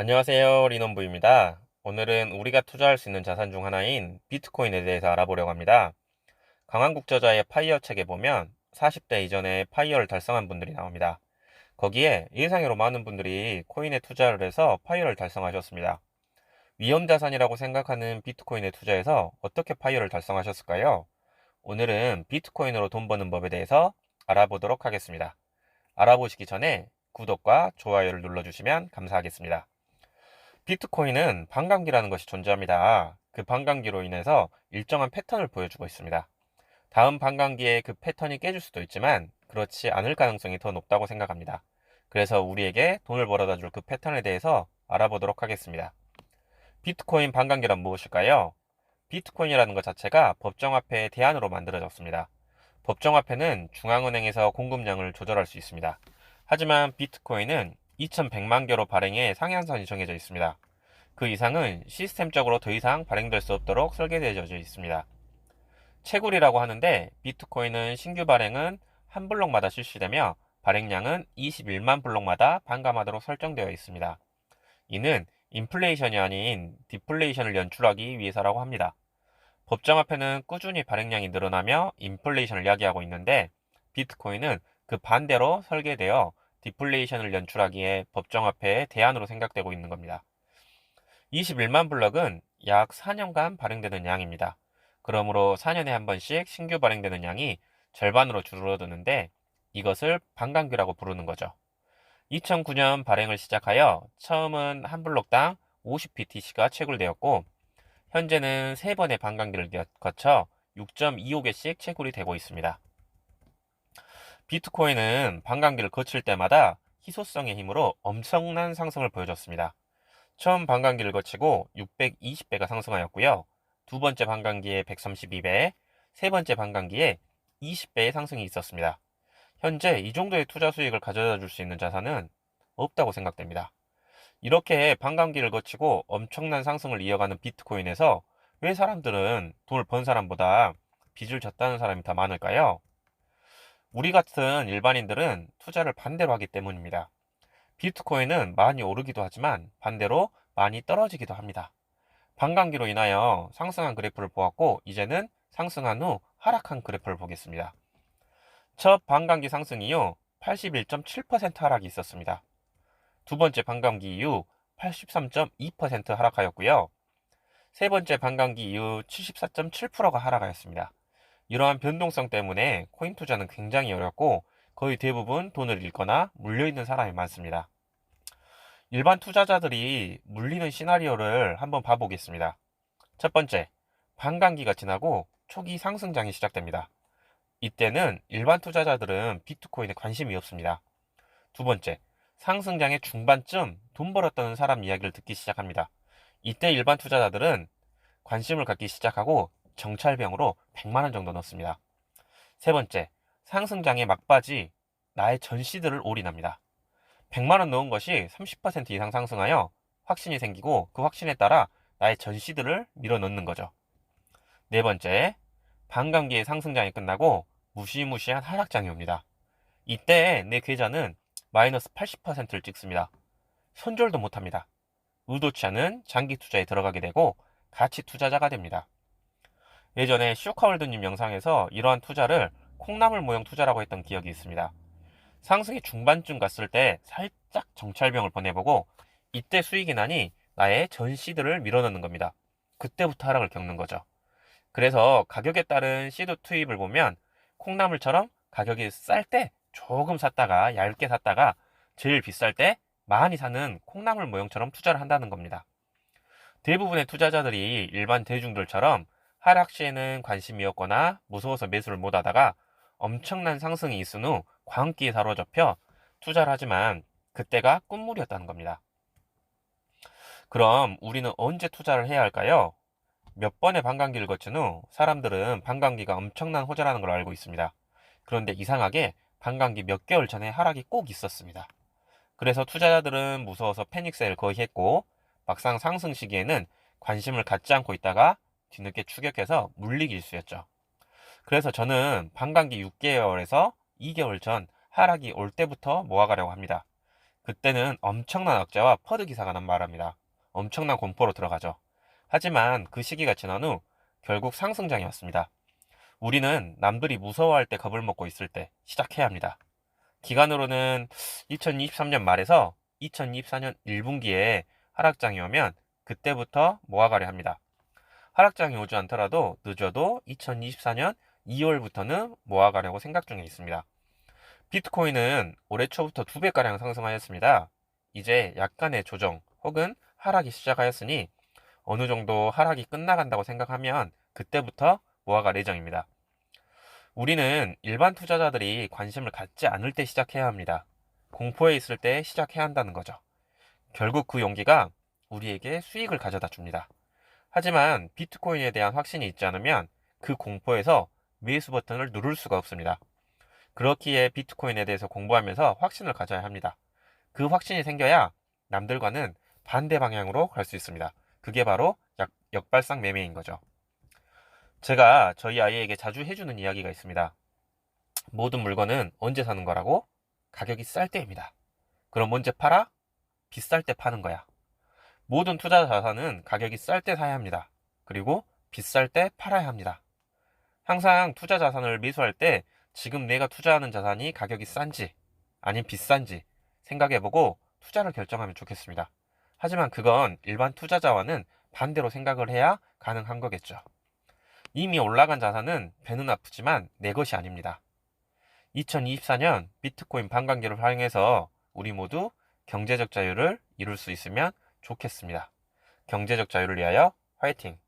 안녕하세요. 리논부입니다. 오늘은 우리가 투자할 수 있는 자산 중 하나인 비트코인에 대해서 알아보려고 합니다. 강한국저자의 파이어 책에 보면 40대 이전에 파이어를 달성한 분들이 나옵니다. 거기에 예상외로 많은 분들이 코인에 투자를 해서 파이어를 달성하셨습니다. 위험자산이라고 생각하는 비트코인에 투자해서 어떻게 파이어를 달성하셨을까요? 오늘은 비트코인으로 돈 버는 법에 대해서 알아보도록 하겠습니다. 알아보시기 전에 구독과 좋아요를 눌러주시면 감사하겠습니다. 비트코인은 반감기라는 것이 존재합니다. 그 반감기로 인해서 일정한 패턴을 보여주고 있습니다. 다음 반감기에 그 패턴이 깨질 수도 있지만 그렇지 않을 가능성이 더 높다고 생각합니다. 그래서 우리에게 돈을 벌어다 줄 그 패턴에 대해서 알아보도록 하겠습니다. 비트코인 반감기란 무엇일까요? 비트코인이라는 것 자체가 법정화폐의 대안으로 만들어졌습니다. 법정화폐는 중앙은행에서 공급량을 조절할 수 있습니다. 하지만 비트코인은 2100만 개로 발행해 상한선이 정해져 있습니다. 그 이상은 시스템적으로 더 이상 발행될 수 없도록 설계되어져 있습니다. 채굴이라고 하는데 비트코인은 신규 발행은 한 블록마다 실시되며 발행량은 21만 블록마다 반감하도록 설정되어 있습니다. 이는 인플레이션이 아닌 디플레이션을 연출하기 위해서라고 합니다. 법정화폐는 꾸준히 발행량이 늘어나며 인플레이션을 야기하고 있는데 비트코인은 그 반대로 설계되어 디플레이션을 연출하기에 법정화폐의 대안으로 생각되고 있는 겁니다. 21만 블럭은 약 4년간 발행되는 양입니다. 그러므로 4년에 한 번씩 신규 발행되는 양이 절반으로 줄어드는데 이것을 반감기라고 부르는 거죠. 2009년 발행을 시작하여 처음은 한 블록당 50BTC가 채굴되었고 현재는 3번의 반감기를 거쳐 6.25개씩 채굴이 되고 있습니다. 비트코인은 반감기를 거칠 때마다 희소성의 힘으로 엄청난 상승을 보여줬습니다. 처음 반감기를 거치고 620배가 상승하였고요. 두 번째 반감기에 132배, 세 번째 반감기에 20배의 상승이 있었습니다. 현재 이 정도의 투자 수익을 가져다 줄 수 있는 자산은 없다고 생각됩니다. 이렇게 반감기를 거치고 엄청난 상승을 이어가는 비트코인에서 왜 사람들은 돈을 번 사람보다 빚을 졌다는 사람이 더 많을까요? 우리 같은 일반인들은 투자를 반대로 하기 때문입니다. 비트코인은 많이 오르기도 하지만 반대로 많이 떨어지기도 합니다. 반감기로 인하여 상승한 그래프를 보았고 이제는 상승한 후 하락한 그래프를 보겠습니다. 첫 반감기 상승 이후 81.7% 하락이 있었습니다. 두 번째 반감기 이후 83.2% 하락하였고요. 세 번째 반감기 이후 74.7%가 하락하였습니다. 이러한 변동성 때문에 코인 투자는 굉장히 어렵고 거의 대부분 돈을 잃거나 물려있는 사람이 많습니다. 일반 투자자들이 물리는 시나리오를 한번 봐보겠습니다. 첫 번째, 반감기가 지나고 초기 상승장이 시작됩니다. 이때는 일반 투자자들은 비트코인에 관심이 없습니다. 두 번째, 상승장의 중반쯤 돈 벌었다는 사람 이야기를 듣기 시작합니다. 이때 일반 투자자들은 관심을 갖기 시작하고 정찰병으로 100만 원 정도 넣습니다. 세 번째, 상승장의 막바지 나의 전시들을 올인합니다. 100만 원 넣은 것이 30% 이상 상승하여 확신이 생기고 그 확신에 따라 나의 전시들을 밀어 넣는 거죠. 네 번째, 반감기의 상승장이 끝나고 무시무시한 하락장이 옵니다. 이때 내 계좌는 마이너스 80%를 찍습니다. 손절도 못합니다. 의도치 않은 장기 투자에 들어가게 되고 가치 투자자가 됩니다. 예전에 슈카월드님 영상에서 이러한 투자를 콩나물 모형 투자라고 했던 기억이 있습니다. 상승이 중반쯤 갔을 때 살짝 정찰병을 보내보고 이때 수익이 나니 나의 전시들을 밀어넣는 겁니다. 그때부터 하락을 겪는 거죠. 그래서 가격에 따른 시드 투입을 보면 콩나물처럼 가격이 쌀 때 조금 샀다가 얇게 샀다가 제일 비쌀 때 많이 사는 콩나물 모형처럼 투자를 한다는 겁니다. 대부분의 투자자들이 일반 대중들처럼 하락 시에는 관심이 없거나 무서워서 매수를 못하다가 엄청난 상승이 있은 후 광기에 사로잡혀 투자를 하지만 그때가 꿈물이었다는 겁니다. 그럼 우리는 언제 투자를 해야 할까요? 몇 번의 반감기를 거친 후 사람들은 반감기가 엄청난 호재라는 걸 알고 있습니다. 그런데 이상하게 반감기 몇 개월 전에 하락이 꼭 있었습니다. 그래서 투자자들은 무서워서 패닉셀을 거의 했고 막상 상승 시기에는 관심을 갖지 않고 있다가 뒤늦게 추격해서 물리기 일쑤였죠. 그래서 저는 반감기 6개월에서 2개월 전 하락이 올 때부터 모아가려고 합니다. 그때는 엄청난 악재와 퍼드 기사가 난 말합니다. 엄청난 공포로 들어가죠. 하지만 그 시기가 지난 후 결국 상승장이었습니다. 우리는 남들이 무서워할 때 겁을 먹고 있을 때 시작해야 합니다. 기간으로는 2023년 말에서 2024년 1분기에 하락장이 오면 그때부터 모아가려 합니다. 하락장이 오지 않더라도 늦어도 2024년 2월부터는 모아가려고 생각 중에 있습니다. 비트코인은 올해 초부터 2배가량 상승하였습니다. 이제 약간의 조정 혹은 하락이 시작하였으니 어느 정도 하락이 끝나간다고 생각하면 그때부터 모아갈 예정입니다. 우리는 일반 투자자들이 관심을 갖지 않을 때 시작해야 합니다. 공포에 있을 때 시작해야 한다는 거죠. 결국 그 용기가 우리에게 수익을 가져다 줍니다. 하지만 비트코인에 대한 확신이 있지 않으면 그 공포에서 매수 버튼을 누를 수가 없습니다. 그렇기에 비트코인에 대해서 공부하면서 확신을 가져야 합니다. 그 확신이 생겨야 남들과는 반대 방향으로 갈 수 있습니다. 그게 바로 역발상 매매인 거죠. 제가 저희 아이에게 자주 해주는 이야기가 있습니다. 모든 물건은 언제 사는 거라고? 가격이 쌀 때입니다. 그럼 언제 팔아? 비쌀 때 파는 거야. 모든 투자 자산은 가격이 쌀 때 사야 합니다. 그리고 비쌀 때 팔아야 합니다. 항상 투자 자산을 매수할 때 지금 내가 투자하는 자산이 가격이 싼지 아니면 비싼지 생각해보고 투자를 결정하면 좋겠습니다. 하지만 그건 일반 투자자와는 반대로 생각을 해야 가능한 거겠죠. 이미 올라간 자산은 배는 아프지만 내 것이 아닙니다. 2024년 비트코인 반감기를 활용해서 우리 모두 경제적 자유를 이룰 수 있으면 좋겠습니다. 경제적 자유를 위하여 화이팅!